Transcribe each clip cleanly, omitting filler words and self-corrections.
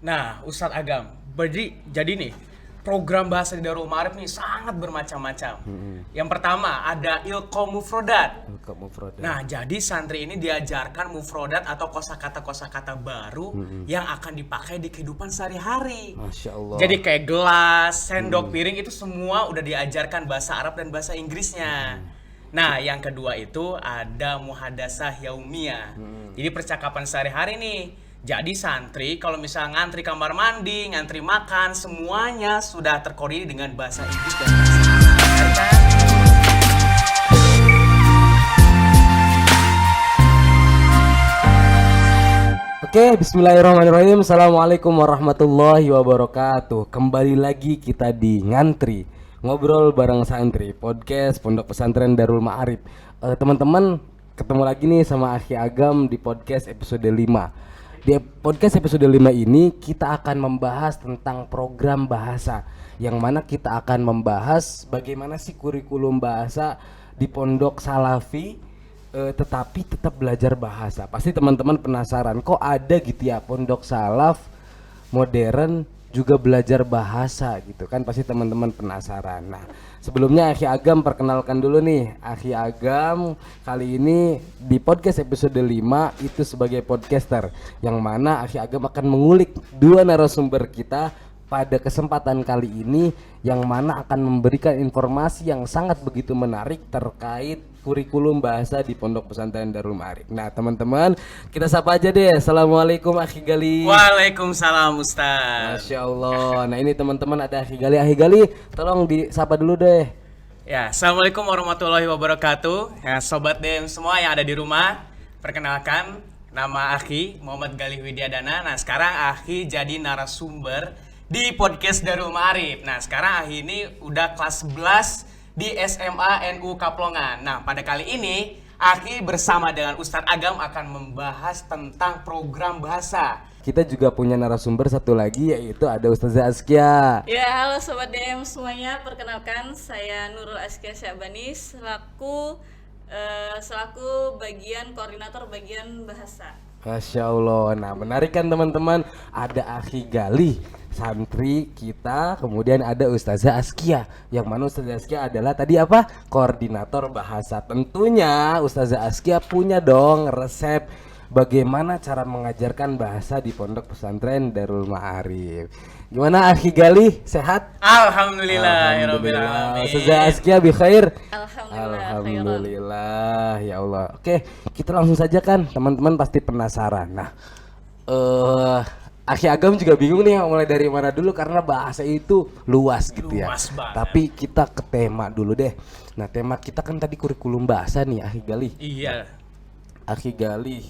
Nah, Ustadz Agam, jadi nih, program bahasa di Darul Ma'arif nih sangat bermacam-macam. Yang pertama ada ilkom mufrodat. Nah, jadi santri ini diajarkan mufrodat atau kosakata-kosakata baru yang akan dipakai di kehidupan sehari-hari. Masya Allah. Jadi kayak gelas, sendok, piring itu semua udah diajarkan bahasa Arab dan bahasa Inggrisnya. Nah, yang kedua itu ada muhadasah yaumiyah. Jadi percakapan sehari-hari nih. Jadi santri kalau misalnya ngantri kamar mandi, ngantri makan, semuanya sudah terkoordinir dengan bahasa Inggris dan bahasa Arab. Oke, bismillahirrahmanirrahim. Assalamualaikum warahmatullahi wabarakatuh. Kembali lagi kita di Ngantri, ngobrol bareng santri, podcast Pondok Pesantren Darul Ma'arif. Teman-teman, ketemu lagi nih sama Akhi Agam di podcast episode 5. Di podcast episode 5 ini kita akan membahas tentang program bahasa, yang mana kita akan membahas bagaimana sih kurikulum bahasa di Pondok Salafi, tetapi tetap belajar bahasa. Pasti teman-teman penasaran, kok ada gitu ya Pondok Salaf modern juga belajar bahasa gitu kan, pasti teman-teman penasaran. Nah, sebelumnya Akhi Agam perkenalkan dulu nih. Akhi Agam kali ini di podcast episode 5 itu sebagai podcaster, yang mana Akhi Agam akan mengulik dua narasumber kita pada kesempatan kali ini, yang mana akan memberikan informasi yang sangat begitu menarik terkait kurikulum bahasa di Pondok Pesantren Darul Ma'arif. Nah, teman-teman, kita sapa aja deh. Assalamualaikum Akhi Gali. Waalaikumsalam Ustaz. Masya Allah. Nah, ini teman-teman ada Akhi Gali. Akhi Gali, tolong disapa dulu deh. Ya, Assalamualaikum warahmatullahi wabarakatuh. Ya, Sobat DM semua yang ada di rumah, perkenalkan nama Akhi Muhammad Galih Widyadana. Nah, sekarang Akhi jadi narasumber di podcast Darul Ma'arif. Nah, sekarang Akhi ini udah kelas 11 di SMA NU Kaplongan. Nah, pada kali ini Akhi bersama dengan Ustadz Agam akan membahas tentang program bahasa. Kita juga punya narasumber satu lagi, yaitu ada Ustazah Askia. Ya, halo Sobat DM semuanya. Perkenalkan, saya Nurul Askia Syabani selaku koordinator bagian bahasa. Masya Allah. Nah, menarik kan teman-teman, ada Akhi Gali, santri kita, kemudian ada Ustazah Askia, yang mana Ustazah Askia adalah tadi apa? Koordinator bahasa. Tentunya Ustazah Askia punya dong resep bagaimana cara mengajarkan bahasa di Pondok Pesantren Darul Ma'arif. Gimana Akhi Gali, sehat? Alhamdulillah. Ustazah Askia bi khair. Alhamdulillah. Ya Allah. Oke, kita langsung saja kan, teman-teman pasti penasaran. Nah, Akhi Agam juga bingung nih mulai dari mana dulu, karena bahasa itu luas gitu ya. Luas banget. Tapi kita ke tema dulu deh. Nah, tema kita kan tadi kurikulum bahasa nih, Akhi Gali. Iya. Akhi Gali,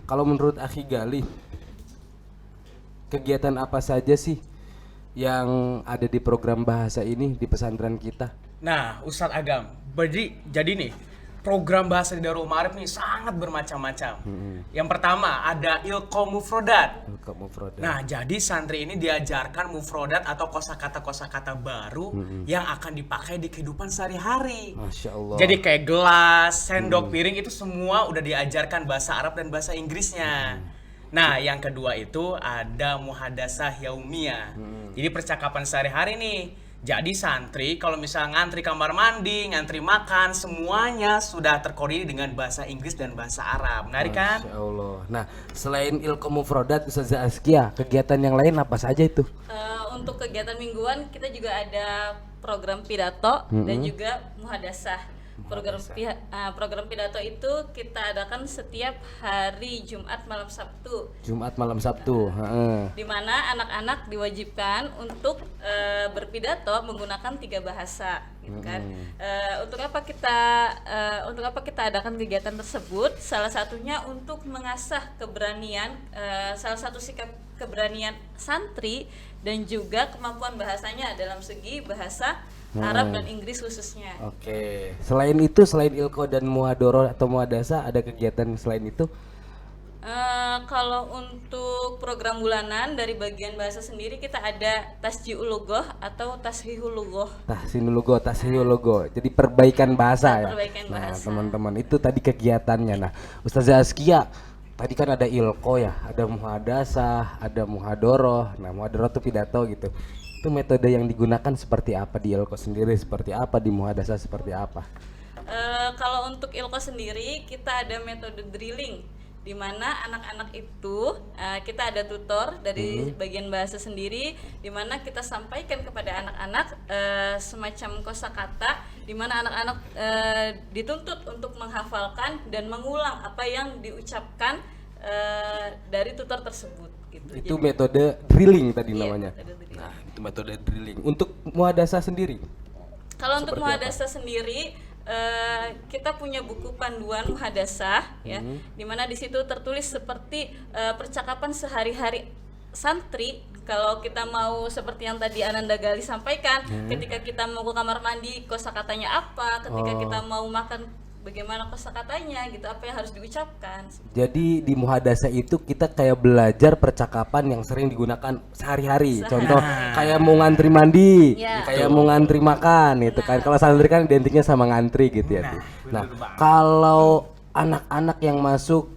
kalau menurut Akhi Gali, kegiatan apa saja sih yang ada di program bahasa ini di pesantren kita? Nah, Ustadz Agam, jadi nih, program bahasa di Darul Ma'arif nih sangat bermacam-macam. Yang pertama ada ilkom mufrodat. Nah, jadi santri ini diajarkan mufrodat atau kosakata-kosakata baru yang akan dipakai di kehidupan sehari-hari. Masya Allah. Jadi kayak gelas, sendok, piring itu semua udah diajarkan bahasa Arab dan bahasa Inggrisnya. Nah, yang kedua itu ada muhadasah yaumiyah. Jadi percakapan sehari-hari nih. Jadi santri kalau misalnya ngantri kamar mandi, ngantri makan, semuanya sudah terkoordinir dengan bahasa Inggris dan bahasa Arab. Menarik kan? Masya Allah. Nah, selain ilmu mufrodat Ustazah Askia, kegiatan yang lain apa saja itu? Untuk kegiatan mingguan kita juga ada program pidato dan juga muhadasah. Program pidato itu kita adakan setiap hari Jumat malam Sabtu. Di mana anak-anak diwajibkan untuk berpidato menggunakan 3 bahasa, gitu kan. Untuk apa kita adakan kegiatan tersebut? Salah satunya untuk mengasah keberanian, salah satu sikap keberanian santri dan juga kemampuan bahasanya dalam segi bahasa Arab dan Inggris khususnya. Oke. Selain itu, selain ilko dan muhadoroh atau muhadasah, ada kegiatan selain itu? Kalau untuk program bulanan dari bagian bahasa sendiri kita ada tasjiul lughah atau tashihul lughah. Tashihul lughah. Jadi perbaikan bahasa ya. Perbaikan Nah, bahasa. teman-teman, itu tadi kegiatannya. Nah, Ustazah Askia, tadi kan ada ilko ya, ada muhadasah, ada muhadoroh. Nah, muhadoroh itu pidato gitu. Itu metode yang digunakan seperti apa di ilko sendiri, seperti apa di muhadasah, seperti apa? Kalau untuk ilko sendiri kita ada metode drilling, di mana anak-anak itu kita ada tutor dari bagian bahasa sendiri, di mana kita sampaikan kepada anak-anak semacam kosakata, di mana anak-anak dituntut untuk menghafalkan dan mengulang apa yang diucapkan dari tutor tersebut. Gitu. Itu metode drilling tadi Iya, namanya. metode drilling. Nah, itu metode drilling. Untuk muhadasah sendiri, Kalau untuk Seperti muhadasah sendiri, kita punya buku panduan muhadasah ya, di mana di situ tertulis seperti percakapan sehari-hari santri. Kalau kita mau seperti yang tadi Ananda Gali sampaikan, ketika kita mau ke kamar mandi kosakatanya apa, ketika kita mau makan bagaimana kosakatanya gitu, apa yang harus diucapkan. jadi di muhadasah itu kita kayak belajar percakapan yang sering digunakan sehari-hari. Contoh kayak mau ngantri mandi, Ya. kayak mau ngantri makan gitu kan. Kalau santri kan identiknya sama ngantri gitu ya. Nah, kalau anak-anak yang masuk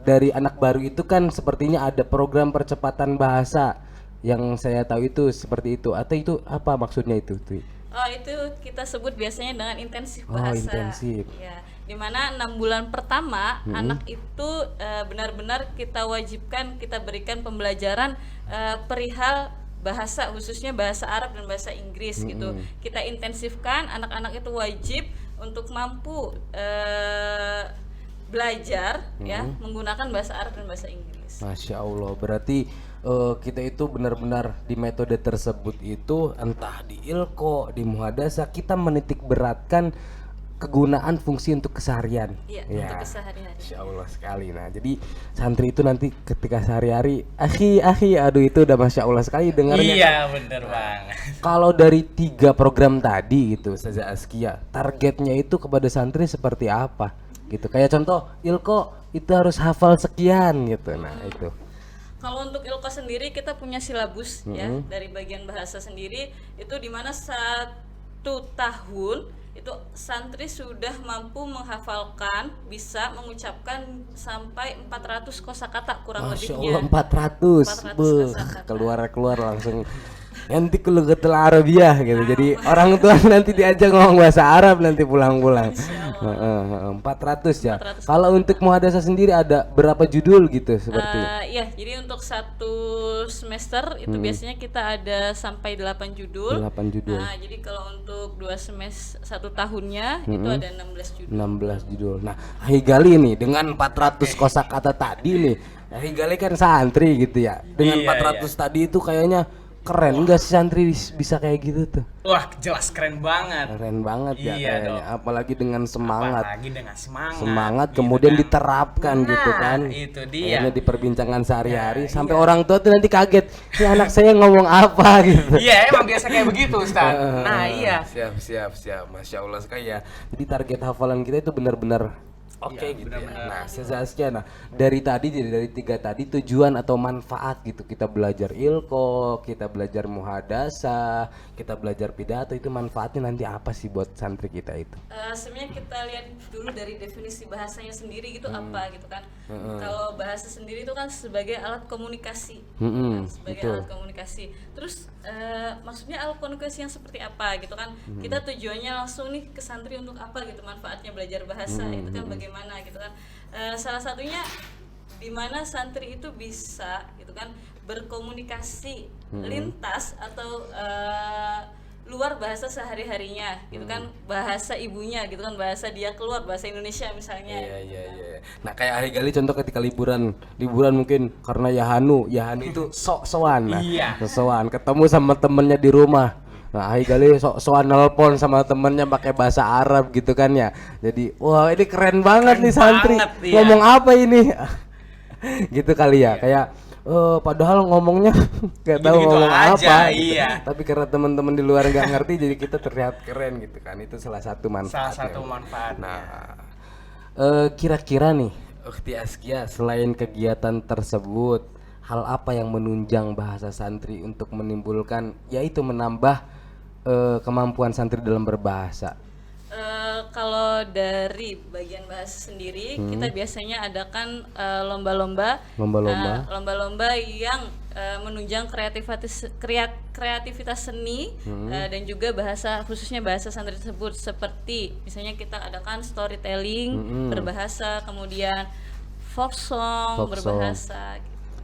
dari anak baru itu kan sepertinya ada program percepatan bahasa yang saya tahu itu seperti itu. Atau itu apa maksudnya itu, Twi? Oh, itu kita sebut biasanya dengan intensif Oh, bahasa. intensif. Ya, dimana 6 bulan pertama anak itu benar-benar kita wajibkan, kita berikan pembelajaran perihal bahasa, khususnya bahasa Arab dan bahasa Inggris gitu. Kita intensifkan, anak-anak itu wajib untuk mampu belajar ya menggunakan bahasa Arab dan bahasa Inggris. Masya Allah, berarti kita itu benar-benar di metode tersebut itu entah di ilko, di muhadasah kita menitik beratkan kegunaan fungsi untuk keseharian. Iya, Ya. untuk keseharian. Masya Allah sekali. Nah, jadi santri itu nanti ketika sehari-hari, aduh itu udah Masya Allah sekali dengarnya. Iya, bener banget. Kalau dari 3 program tadi gitu, Ustazah Askia, targetnya itu kepada santri seperti apa? Gitu. Kayak contoh, ilko itu harus hafal sekian gitu. Nah, itu. Kalau untuk ilko sendiri kita punya silabus ya dari bagian bahasa sendiri, itu dimana 1 tahun itu santri sudah mampu menghafalkan, bisa mengucapkan sampai 400 kosakata kurang Masya lebihnya. Allah 400, 400 Beuh, kosakata. keluar langsung nanti kelugatul Arabiyah gitu. Jadi orang tua nanti diajak ngomong bahasa Arab nanti pulang-pulang. 400 ya. 400. Kalau untuk muhadasah sendiri ada berapa judul gitu seperti? Iya, jadi untuk 1 semester itu biasanya kita ada sampai 8 judul. 8 judul. Nah, jadi kalau untuk 2 semester 1 tahunnya itu ada 16 judul. 16 judul. Nah, Higali nih dengan 400 kosakata tadi nih. Higali kan santri gitu ya. Dengan Iya, 400 tadi itu kayaknya keren enggak sih santri bisa kayak gitu tuh? Wah, jelas keren banget. Keren banget ya Iya kayaknya. dong. Apalagi dengan semangat. Apalagi dengan semangat. Semangat gitu kemudian kan. diterapkan Nah, gitu kan. itu dia. Akhirnya di perbincangan sehari-hari sampai orang tua tuh nanti kaget. Ini anak saya ngomong apa gitu. Iya, emang biasa kayak begitu, Ustaz. Nah, iya. Siap. Masya Allah sekali ya. Jadi target hafalan kita itu benar-benar oke Iya, gitu ya. benar-benar. Nah, Sezaskia, nah dari 3 tadi tujuan atau manfaat gitu kita belajar ilko, kita belajar muhadasah, kita belajar pidato itu manfaatnya nanti apa sih buat santri kita itu? Sebenarnya kita lihat dulu dari definisi bahasanya sendiri gitu apa gitu kan. Kalau bahasa sendiri itu kan sebagai alat komunikasi. Kan, sebagai betul. alat komunikasi. Terus maksudnya alat komunikasi yang seperti apa gitu kan. Kita tujuannya langsung nih ke santri untuk apa gitu, manfaatnya belajar bahasa itu kan bagaimana gitu kan. Salah satunya di mana santri itu bisa gitu kan berkomunikasi lintas atau luar bahasa sehari-harinya gitu kan, bahasa ibunya gitu kan, bahasa dia keluar bahasa Indonesia misalnya. Iya. Nah kayak hari kali contoh ketika liburan mungkin karena Yahanu itu sok-sokan, nah, Iya. sok-sokan ketemu sama temennya di rumah. Nah hari kali sok-sokan nelpon sama temennya pakai bahasa Arab gitu kan ya. Jadi wah ini keren banget Keren nih santri. banget, iya. Ngomong apa ini? Gitu kali ya. Kayak padahal ngomongnya nggak tahu Gitu-gitu ngomong aja, apa. Gitu. iya. Tapi karena teman-teman di luar nggak ngerti jadi kita terlihat keren gitu kan. Itu salah satu manfaatnya. Salah satu manfaatnya. Nah, kira-kira nih, Ukhti Askia, selain kegiatan tersebut, hal apa yang menunjang bahasa santri untuk menimbulkan, yaitu menambah kemampuan santri dalam berbahasa? Kalau dari bagian bahasa sendiri, kita biasanya adakan lomba-lomba yang menunjang kreativitas seni dan juga bahasa, khususnya bahasa santri tersebut. Seperti misalnya kita adakan storytelling berbahasa, kemudian folk song berbahasa.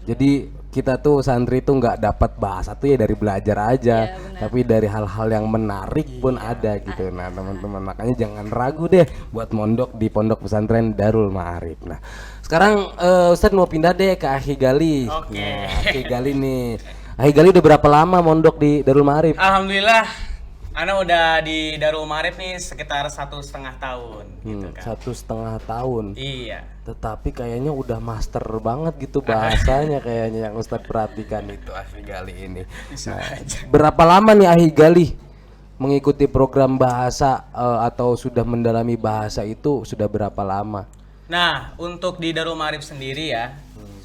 Jadi kita tuh santri tuh nggak dapat bahasa tuh ya dari belajar aja, tapi dari hal-hal yang menarik pun ada gitu. Nah teman-teman, makanya jangan ragu deh buat mondok di Pondok Pesantren Darul Ma'arif. Nah sekarang Ustadz mau pindah deh ke Akhi Gali. Oke. Nah, Akhi Gali nih, Akhi Gali udah berapa lama mondok di Darul Ma'arif? Alhamdulillah, Ana udah di Darul Ma'arif nih sekitar 1,5 tahun gitu kan. 1,5 tahun. Iya. Tetapi kayaknya udah master banget gitu bahasanya kayaknya yang Ustadz perhatikan itu Akhi Gali ini. Bisa aja. Berapa lama nih Akhi Gali mengikuti program bahasa atau sudah mendalami bahasa itu sudah berapa lama? Nah, untuk di Darul Ma'arif sendiri ya,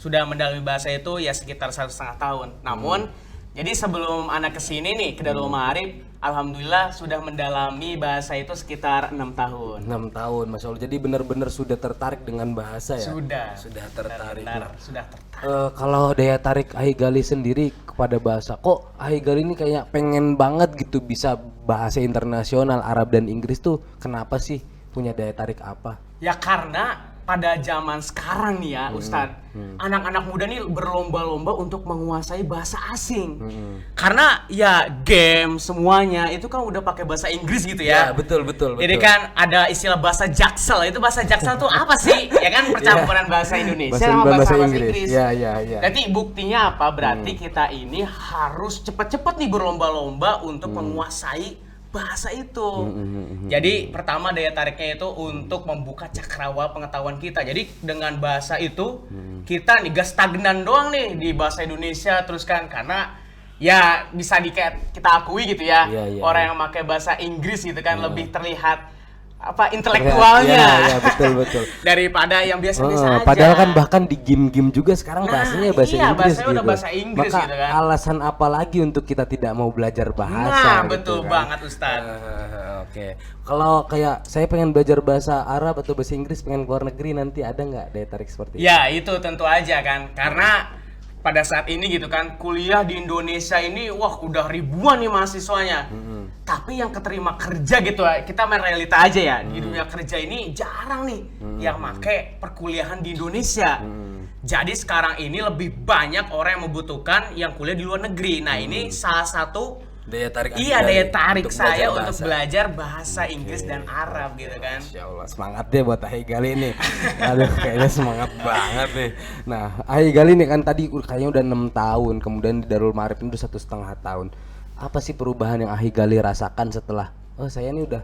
sudah mendalami bahasa itu ya sekitar 1,5 tahun. Namun, jadi sebelum anak kesini nih ke Darul Ma'arif, alhamdulillah sudah mendalami bahasa itu sekitar 6 tahun. 6 tahun, Masya Allah. Jadi benar-benar sudah tertarik dengan bahasa ya? Sudah tertarik. Benar, sudah tertarik. Kalau daya tarik Akhi Gali sendiri kepada bahasa, kok Akhi Gali ini kayak pengen banget gitu bisa bahasa internasional Arab dan Inggris tuh, kenapa sih? Punya daya tarik apa? Ya karena pada zaman sekarang nih ya Ustadz, anak-anak muda nih berlomba-lomba untuk menguasai bahasa asing. Karena ya game semuanya itu kan udah pakai bahasa Inggris gitu ya. Betul. Jadi kan ada istilah bahasa jaksel. Itu bahasa jaksel tuh apa sih? Ya kan percampuran bahasa Indonesia sama bahasa Inggris. Iya. Jadi buktinya apa? Berarti kita ini harus cepet-cepet nih berlomba-lomba untuk menguasai bahasa itu. Jadi pertama daya tariknya itu untuk membuka cakrawala pengetahuan kita. Jadi dengan bahasa itu kita nih gak stagnan doang nih di bahasa Indonesia terus kan, karena ya bisa kita akui gitu ya. Orang yang pakai bahasa Inggris gitu kan lebih terlihat intelektualnya. Iya, betul. Daripada yang biasa-biasa aja. Padahal kan bahkan di game-game juga sekarang bahasanya bahasa Inggris bahasanya gitu. udah bahasa Inggris Maka gitu kan. alasan apa lagi untuk kita tidak mau belajar bahasa? Nah, gitu betul kan. banget Ustadz. Oke. Kalau kayak saya pengen belajar bahasa Arab atau bahasa Inggris, pengen keluar negeri, nanti ada nggak daya tarik seperti itu? Ya, itu tentu aja kan. Karena pada saat ini gitu kan, kuliah di Indonesia ini udah ribuan nih mahasiswanya. Tapi yang keterima kerja gitu, kita main realita aja ya. Di dunia kerja ini jarang nih yang make perkuliahan di Indonesia. Jadi sekarang ini lebih banyak orang yang membutuhkan yang kuliah di luar negeri. Nah, ini salah satu daya tarik daya tarik untuk saya belajar untuk belajar bahasa Inggris dan Arab gitu kan. Masya Allah, semangat deh buat Akhi Gali nih. Aduh, kayaknya semangat banget nih. Nah, Akhi Gali nih kan tadi kayaknya udah 6 tahun, kemudian di Darul Ma'arif itu udah 1,5 tahun. Apa sih perubahan yang Akhi Gali rasakan setelah saya ini udah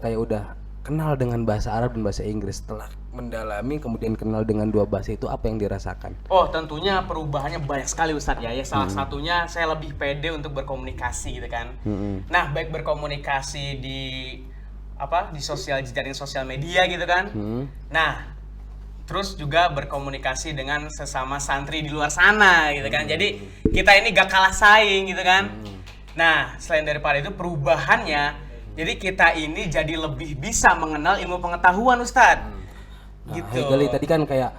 kayak udah kenal dengan bahasa Arab dan bahasa Inggris, setelah mendalami kemudian kenal dengan dua bahasa itu, apa yang dirasakan? Oh, tentunya perubahannya banyak sekali Ustadz ya. Salah satunya saya lebih pede untuk berkomunikasi gitu kan. Nah, baik berkomunikasi di jaring sosial media gitu kan. Nah, terus juga berkomunikasi dengan sesama santri di luar sana gitu kan. Jadi kita ini gak kalah saing gitu kan. Nah, selain daripada itu perubahannya, jadi kita ini jadi lebih bisa mengenal ilmu pengetahuan Ustadz. Nah, Gitu. Akhi Gali tadi kan kayak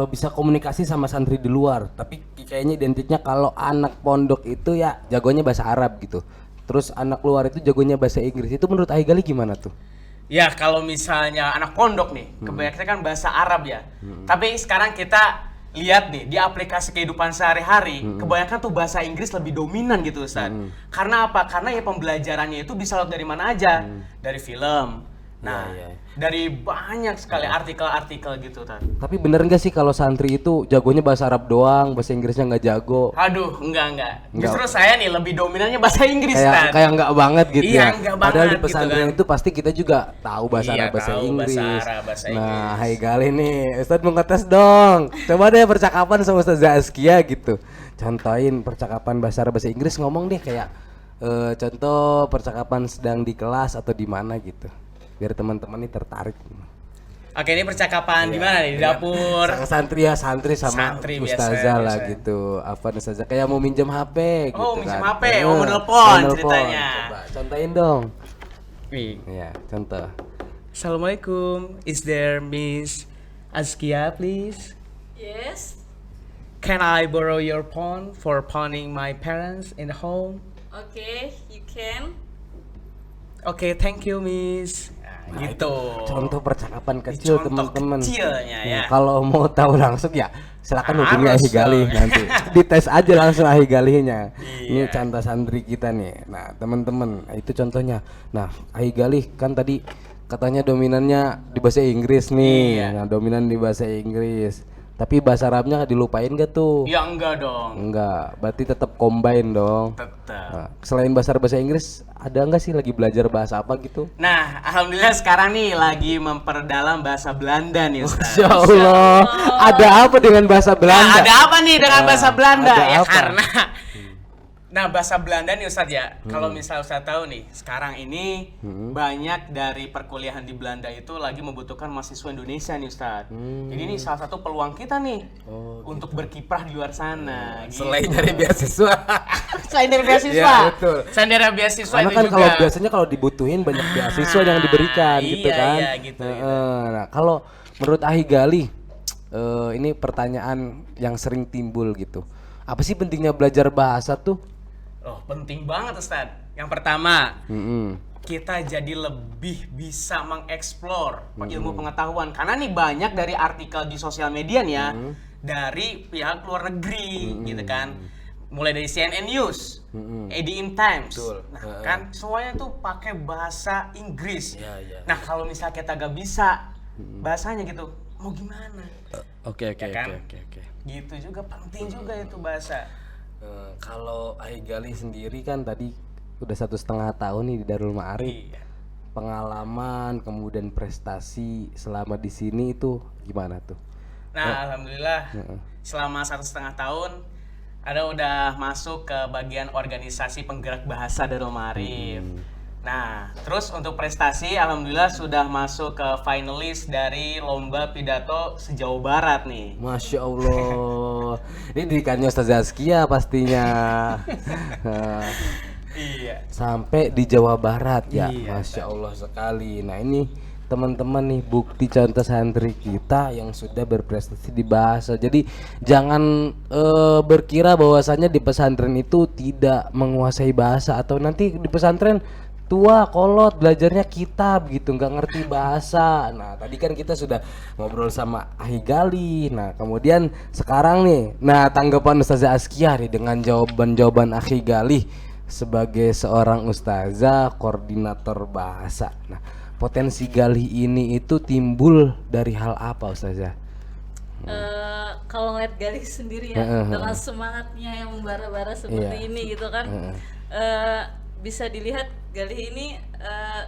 bisa komunikasi sama santri di luar, tapi kayaknya identiknya kalau anak pondok itu ya jagonya bahasa Arab gitu. Terus anak luar itu jagonya bahasa Inggris. Itu menurut Akhi Gali gimana tuh? Ya kalau misalnya anak pondok nih, kebanyakan kan bahasa Arab ya. Tapi sekarang kita lihat nih di aplikasi kehidupan sehari-hari, kebanyakan tuh bahasa Inggris lebih dominan gitu Ustaz. Karena apa? Karena ya pembelajarannya itu bisa lihat dari mana aja, dari film. Nah, dari banyak sekali artikel-artikel gitu kan. Tapi bener nggak sih kalau santri itu jagonya bahasa Arab doang, bahasa Inggrisnya nggak jago? Aduh, enggak. Justru saya nih lebih dominannya bahasa Inggris kan. Kayak nggak banget gitu Iya, ya. enggak Padahal banget di pesantren gitu kan. itu pasti kita juga tahu bahasa Iya, Arab, bahasa tahu Inggris. bahasa Arab, bahasa Nah, Inggris. Akhi Gali nih, Ustadz mau ngetes dong. Coba deh percakapan sama Ustaz Zaskia gitu. Contohin percakapan bahasa Arab, bahasa Inggris, ngomong deh kayak contoh percakapan sedang di kelas atau di mana gitu. Biar teman-teman ini tertarik. Oke, ini percakapan di mana nih? Di dapur. Santri sama Santri ustazah lah biasa. gitu. Apa ustazah kayak mau minjem HP gitu. Oh, minjem kan. HP, mau menelpon ceritanya. Coba contohin dong. Wih. Iya, contoh. Assalamualaikum. Is there Miss Azkia, please? Yes. Can I borrow your phone for phoning my parents in the home? Okay, you can. Oke, thank you, Miss. Nah, gitu. Contoh percakapan kecil Contoh teman-teman. kecilnya ya. Kalau mau tahu langsung ya silakan hubungi Harus Ahi Galih dong. nanti. Dites aja langsung Ahi Galihnya. Iya. Ini contoh santri kita nih. Nah, teman-teman, itu contohnya. Nah, Ahi Galih kan tadi katanya dominannya di bahasa Inggris nih. Iya. Nah, dominan di bahasa Inggris. Tapi bahasa Arabnya dilupain gak tuh? Ya enggak dong. Enggak, berarti tetap combine dong. Tetap. Nah, selain bahasa Inggris, ada nggak sih lagi belajar bahasa apa gitu? Nah, alhamdulillah sekarang nih lagi memperdalam bahasa Belanda nih, Ustaz. Masya Allah, ada apa dengan bahasa Nah, Belanda? ada apa nih dengan bahasa Belanda? ada Ya apa? karena nah, bahasa Belanda nih Ustadz ya. Kalau misal Ustadz tahu nih, sekarang ini banyak dari perkuliahan di Belanda itu lagi membutuhkan mahasiswa Indonesia nih Ustadz. Jadi ini salah satu peluang kita nih untuk berkiprah di luar sana. Gitu. Selain dari beasiswa. Selain dari beasiswa. Ya, betul. Selain dari beasiswa Karena itu kan juga. kalau biasanya kalau dibutuhin banyak beasiswa yang diberikan gitu iya, kan. iya, gitu. Nah, kalau menurut Ahi Galih, ini pertanyaan yang sering timbul gitu. Apa sih pentingnya belajar bahasa tuh? Oh, penting banget Ustadz. Yang pertama, Mm-mm. kita jadi lebih bisa mengeksplor ilmu pengetahuan karena nih banyak dari artikel di sosial media nih ya dari pihak luar negeri gitu kan, mulai dari CNN News, ADM Times, nah kan semuanya tuh pakai bahasa Inggris. Nah kalau misalnya kita gak bisa bahasanya gitu, mau gimana? Oke. kan? Gitu juga penting juga itu bahasa. Kalau Ahi Galih sendiri kan tadi udah 1,5 tahun nih di Darul Ma'arif. Iya. Pengalaman kemudian prestasi selama di sini itu gimana tuh? Nah, alhamdulillah selama 1,5 tahun ada udah masuk ke bagian organisasi penggerak bahasa Darul Ma'arif. Nah, terus untuk prestasi alhamdulillah sudah masuk ke finalis dari lomba pidato se-Jawa Barat nih. Masya Allah. Ini didikannya Ustaz Zaskia pastinya. Nah, Iya. sampai di Jawa Barat ya. Iya, Masya Allah sekali. Nah, ini teman-teman nih bukti contoh santri kita yang sudah berprestasi di bahasa. Jadi jangan berkira bahwasannya di pesantren itu tidak menguasai bahasa atau nanti di pesantren tua kolot belajarnya kitab gitu nggak ngerti bahasa. Nah tadi kan kita sudah ngobrol sama Ahi Galih. Nah kemudian sekarang nih, nah tanggapan Ustazah Azkia nih dengan jawaban Ahi Galih sebagai seorang ustazah koordinator bahasa. Nah potensi Galih ini itu timbul dari hal apa Ustazah? Kalau ngeliat Galih sendiri ya dengan semangatnya yang membara-bara seperti ini gitu kan, bisa dilihat Galih ini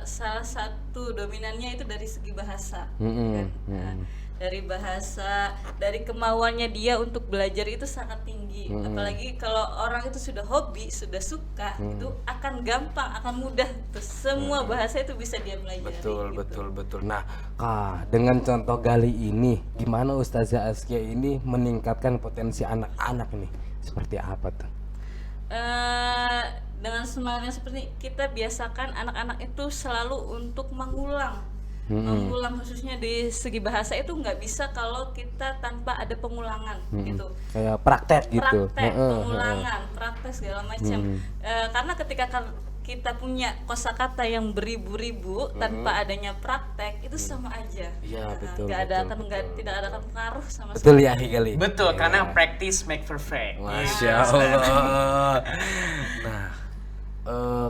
salah satu dominannya itu dari segi bahasa, kan? Nah, dari bahasa, dari kemauannya dia untuk belajar itu sangat tinggi. Apalagi kalau orang itu sudah hobi, sudah suka, itu akan gampang, akan mudah. Terus semua bahasa itu bisa dia pelajari. Betul. Nah, dengan contoh Galih ini, gimana Ustazah Azkia ini meningkatkan potensi anak-anak nih? Seperti apa tuh? Dengan semangatnya seperti kita biasakan anak-anak itu selalu untuk mengulang. Mengulang khususnya di segi bahasa itu nggak bisa kalau kita tanpa ada pengulangan gitu. Kayak praktek gitu. Pengulangan, praktek segala macam. Karena ketika kita punya kosakata yang beribu-ribu tanpa adanya praktek itu sama aja. Iya, betul. Tidak ada akan pengaruh sama Betul sekali. ya Ahi Galih. Betul, karena practice make perfect. Masya Allah. Nah,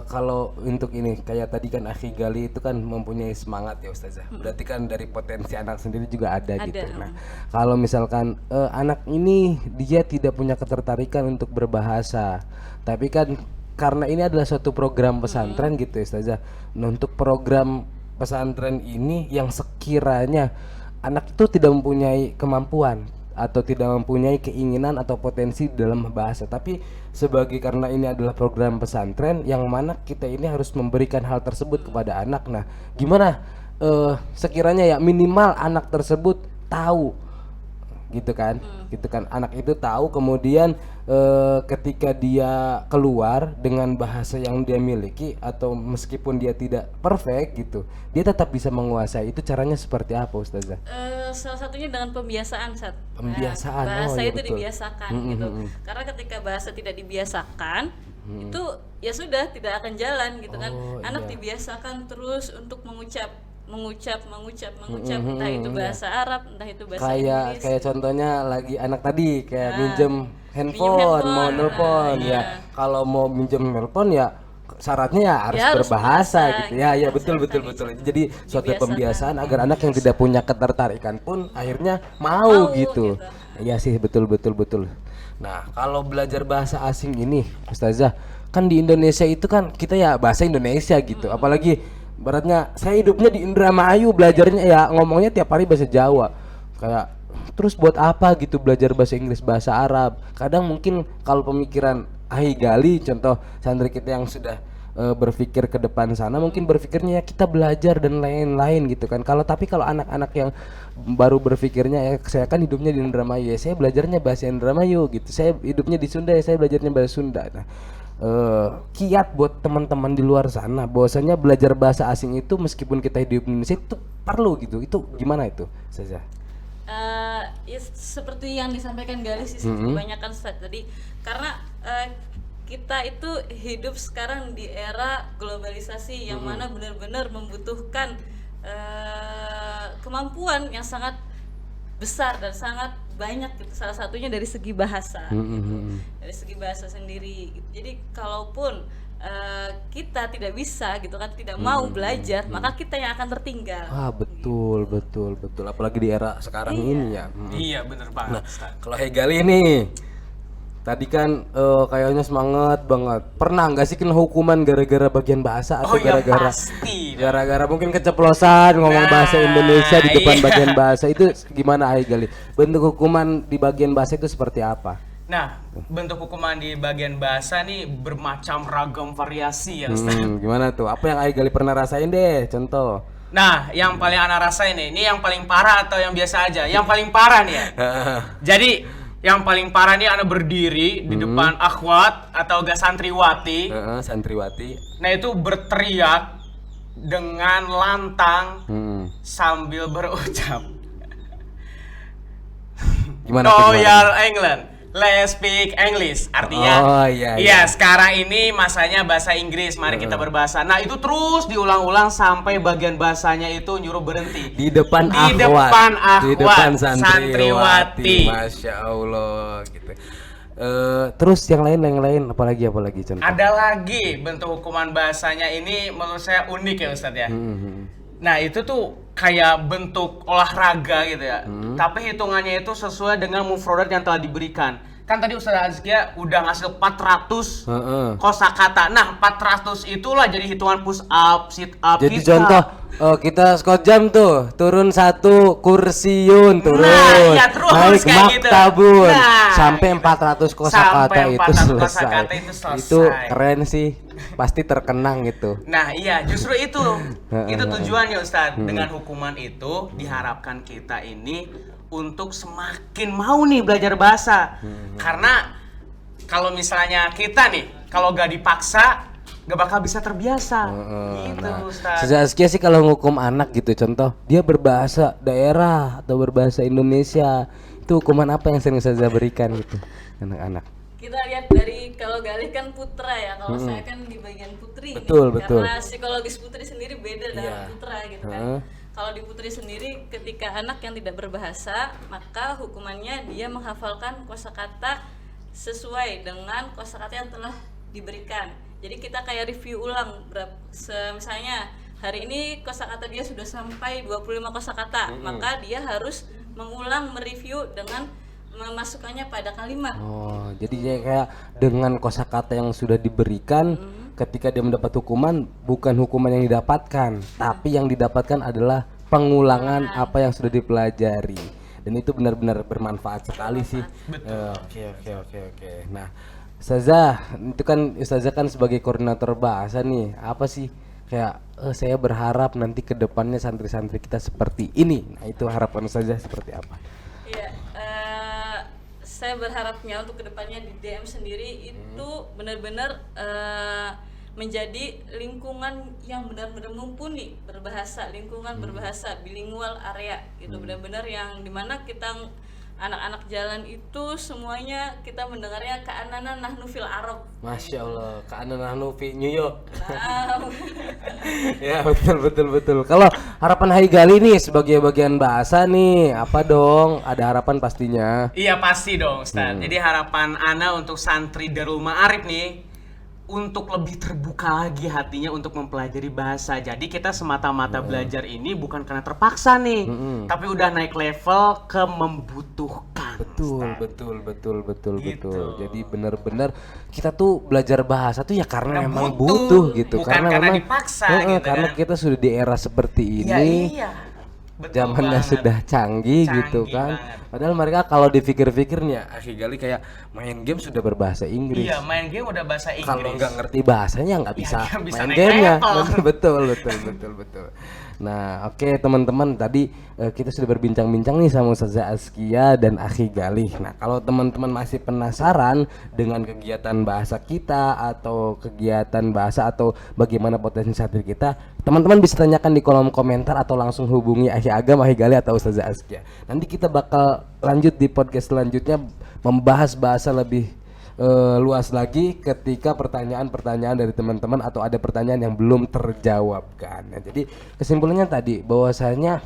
kalau untuk ini kayak tadi kan Ahi Galih itu kan mempunyai semangat ya Ustazah. Berarti kan dari potensi anak sendiri juga ada gitu. Nah, kalau misalkan anak ini dia tidak punya ketertarikan untuk berbahasa, tapi kan karena ini adalah suatu program pesantren gitu ya Ustazah. Nah, untuk program pesantren ini yang sekiranya anak itu tidak mempunyai kemampuan atau tidak mempunyai keinginan atau potensi dalam bahasa, tapi sebagai karena ini adalah program pesantren yang mana kita ini harus memberikan hal tersebut kepada anak. Nah, gimana sekiranya ya minimal anak tersebut tahu gitu kan. Gitu kan. Anak itu tahu, kemudian ketika dia keluar dengan bahasa yang dia miliki atau meskipun dia tidak perfect gitu, dia tetap bisa menguasai. Itu caranya seperti apa, Ustazah? Salah satunya dengan pembiasaan, Sat. Pembiasaan, Bahasa iya itu betul. dibiasakan gitu. Karena ketika bahasa tidak dibiasakan, itu ya sudah tidak akan jalan gitu kan. Anak dibiasakan terus untuk mengucap, entah itu bahasa Arab, entah itu bahasa Inggris. Kayak contohnya lagi anak tadi kayak minjem handphone, handphone, mau nelpon ya. Kalau mau minjem nelpon ya syaratnya ya harus harus berbahasa berbahasa gitu. Ya, ya gitu. betul. Jadi suatu Dibiasakan. pembiasaan agar anak yang tidak punya ketertarikan pun akhirnya mau gitu. Iya sih, betul. Nah, kalau belajar bahasa asing ini, Ustazah, kan di Indonesia itu kan kita ya bahasa Indonesia gitu. Apalagi baratnya saya hidupnya di Indramayu, belajarnya ya ngomongnya tiap hari bahasa Jawa. Kayak terus buat apa gitu belajar bahasa Inggris, bahasa Arab? Kadang mungkin kalau pemikiran Ahi Gali, contoh santri kita yang sudah berpikir ke depan sana, mungkin berpikirnya ya kita belajar dan lain-lain gitu kan. Tapi kalau anak-anak yang baru berpikirnya ya saya kan hidupnya di Indramayu, ya saya belajarnya bahasa Indramayu gitu. Saya hidupnya di Sunda, ya saya belajarnya bahasa Sunda. Nah, kiat buat teman-teman di luar sana bahwasanya belajar bahasa asing itu meskipun kita hidup di Indonesia itu perlu gitu. Itu gimana itu, Saza? Ya, seperti yang disampaikan Galis sih, kebanyakan tadi karena kita itu hidup sekarang di era globalisasi yang mana benar-benar membutuhkan kemampuan yang sangat besar dan sangat banyak gitu. Salah satunya dari segi bahasa gitu. Dari segi bahasa sendiri gitu. Jadi kalaupun kita tidak bisa gitu kan, tidak mau belajar, maka kita yang akan tertinggal. Betul. Apalagi di era sekarang ini ya. Iya, bener banget. Ustaz. Kalau Hegali nih, tadi kan kayaknya semangat banget. Pernah nggak sih kena hukuman gara-gara bagian bahasa atau Ya gara-gara pasti. gara-gara mungkin keceplosan ngomong bahasa Indonesia di depan iya. bagian bahasa itu gimana, Hegali? Bentuk hukuman di bagian bahasa itu seperti apa? Nah, bentuk hukuman di bagian bahasa nih bermacam ragam variasi ya, Ustaz. Gimana tuh? Apa yang Hegali pernah rasain deh? Contoh. Nah, yang paling anak rasain nih, ini yang paling parah atau yang biasa aja? Yang paling parah nih ya. Jadi, yang paling parah nih anak berdiri di depan akhwat atau gak santriwati. Santriwati. Nah, itu berteriak dengan lantang sambil berucap, Gimana? "No, y'all England. Let's speak English." Artinya, iya, sekarang ini masanya bahasa Inggris, mari kita berbahasa. Nah, itu terus diulang-ulang sampai bagian bahasanya itu nyuruh berhenti. Di depan Di akhwat. Di depan santriwati. Masya Allah gitu. Terus yang lain apalagi contoh? Ada lagi bentuk hukuman bahasanya, ini menurut saya unik ya, Ustadz ya. Nah, itu tuh kayak bentuk olahraga gitu ya. Tapi hitungannya itu sesuai dengan mufrodat yang telah diberikan. Kan tadi Ustadz Azkia udah ngasih 400 kosakata. Nah, 400 itulah jadi hitungan push up, sit up. Jadi contoh kita Scott jam tuh turun 1 kursiun turun, Nah, iya, terus naik kayak gitu. maktabun Nah, sampai 400 kosakata sampai itu 400 selesai. kosakata itu selesai. Itu keren sih, pasti terkenang gitu. Nah, iya, justru itu tujuannya, Ustadz. Dengan hukuman itu diharapkan kita ini untuk semakin mau nih belajar bahasa. Karena kalau misalnya kita nih, kalau gak dipaksa, gak bakal bisa terbiasa. Gitu, Ustadz. Sejak sih kalau ngukum anak gitu, contoh dia berbahasa daerah atau berbahasa Indonesia, itu hukuman apa yang sering saya berikan gitu anak-anak? Kita lihat dari, kalau Galih kan putra ya, kalau saya kan di bagian putri. Betul. Karena psikologis putri sendiri beda dengan putra gitu kan. Kalau di putri sendiri, ketika anak yang tidak berbahasa, maka hukumannya dia menghafalkan kosakata sesuai dengan kosakata yang telah diberikan. Jadi kita kayak review ulang misalnya hari ini kosakata dia sudah sampai 25 kosakata, maka dia harus mengulang mereview dengan memasukkannya pada kalimat. Jadi kayak dengan kosakata yang sudah diberikan, ketika dia mendapat hukuman, bukan hukuman yang didapatkan, tapi yang didapatkan adalah pengulangan apa yang sudah dipelajari. Dan itu benar-benar bermanfaat sekali sih. Oke. Nah, Ustazah, itu kan Ustazah kan sebagai koordinator bahasa nih, apa sih kayak saya berharap nanti ke depannya santri-santri kita seperti ini. Nah, itu harapan Ustazah seperti apa? Iya, saya berharapnya untuk kedepannya di DM sendiri itu benar-benar menjadi lingkungan yang benar-benar mumpuni berbahasa, lingkungan berbahasa bilingual area gitu, benar-benar yang dimana kita anak-anak jalan itu semuanya kita mendengarnya ka'annana nahnu fil Arab. Masya Allah, ka'annana nahnu fi New York. Nah, Ya betul. Kalau harapan Hai Gali nih sebagai bagian bahasa nih, apa dong? Ada harapan pastinya. Iya pasti dong Ustaz. Jadi harapan Ana untuk santri Darul Ma'arif nih untuk lebih terbuka lagi hatinya untuk mempelajari bahasa. Jadi kita semata-mata belajar ini bukan karena terpaksa nih, tapi udah naik level ke membutuhkan. Betul. Gitu. Jadi benar-benar kita tuh belajar bahasa tuh ya karena memang butuh gitu. Bukan karena memang dipaksa gitu karena kan. kita sudah di era seperti ini. Iya. Betul Zamannya banget. sudah canggih gitu Canggih kan. banget. Padahal mereka kalau dipikir-pikirnya Akhi Gali kayak main game sudah berbahasa Inggris. Iya, main game udah bahasa Inggris. Kalau nggak ngerti bahasanya nggak bisa, nggak bisa main naik gamenya. level. Betul. Nah, oke teman-teman, tadi kita sudah berbincang-bincang nih sama Ustazah Askia dan Akhi Gali. Nah, kalau teman-teman masih penasaran dengan kegiatan bahasa kita atau kegiatan bahasa atau bagaimana potensi santri kita, teman-teman bisa tanyakan di kolom komentar atau langsung hubungi Akhi Agam, Akhi Gali atau Ustazah Askia. Nanti kita bakal lanjut di podcast selanjutnya membahas bahasa lebih luas lagi ketika pertanyaan-pertanyaan dari teman-teman atau ada pertanyaan yang belum terjawabkan. Nah, jadi kesimpulannya tadi bahwasanya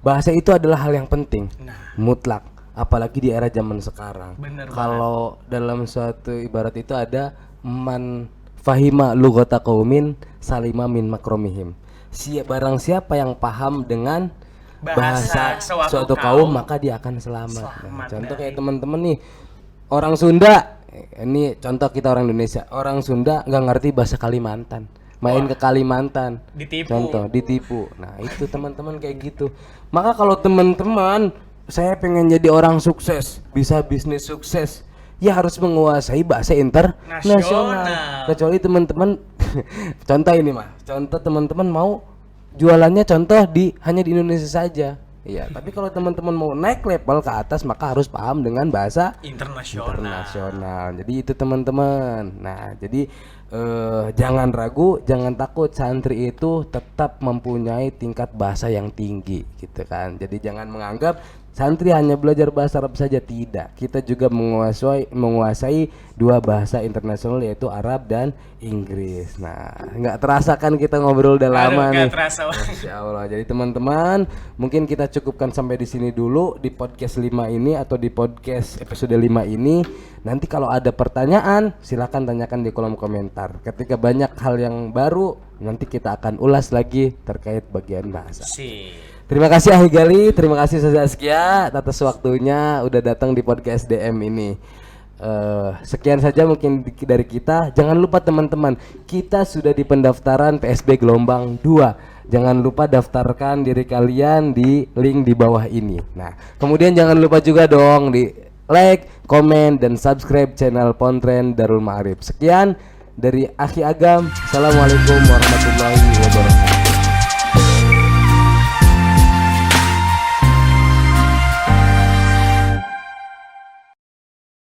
bahasa itu adalah hal yang penting, mutlak, apalagi di era zaman sekarang. Bener Kalau dalam suatu ibarat itu ada man fahima lughata qaumin salima min makromihim. Barang siapa yang paham dengan bahasa suatu kaum maka dia akan selamat. Nah, contoh kayak teman-teman nih orang Sunda, ini contoh kita orang Indonesia, orang Sunda nggak ngerti bahasa Kalimantan, main ke Kalimantan, Ditipu. contoh ditipu. Nah itu teman-teman kayak gitu. Maka kalau teman-teman saya pengen jadi orang sukses, bisa bisnis sukses, ya harus menguasai bahasa internasional. Kecuali teman-teman, contoh ini mah, contoh teman-teman mau jualannya contoh hanya di Indonesia saja. Iya, tapi kalau teman-teman mau naik level ke atas maka harus paham dengan bahasa internasional. Jadi itu teman-teman. Nah, jadi jangan ragu, jangan takut, santri itu tetap mempunyai tingkat bahasa yang tinggi gitu kan. Jadi jangan menganggap santri hanya belajar bahasa Arab saja, tidak. Kita juga menguasai dua bahasa internasional yaitu Arab dan Inggris. Nah, nggak terasa kan kita ngobrol udah lama nih. Nggak terasa. Masya Allah. Jadi teman-teman, mungkin kita cukupkan sampai di sini dulu di podcast 5 ini atau di podcast episode 5 ini. Nanti kalau ada pertanyaan, silakan tanyakan di kolom komentar. Ketika banyak hal yang baru, nanti kita akan ulas lagi terkait bagian bahasa. Terima kasih Akhi Gali, terima kasih Ustazah Askia atas waktunya udah datang di podcast DM ini. Sekian saja mungkin dari kita. Jangan lupa teman-teman, kita sudah di pendaftaran PSB gelombang 2. Jangan lupa daftarkan diri kalian di link di bawah ini. Nah, kemudian jangan lupa juga dong di like, komen, dan subscribe channel Pontren Darul Ma'arif. Sekian dari Akhi Agam. Assalamualaikum warahmatullahi wabarakatuh.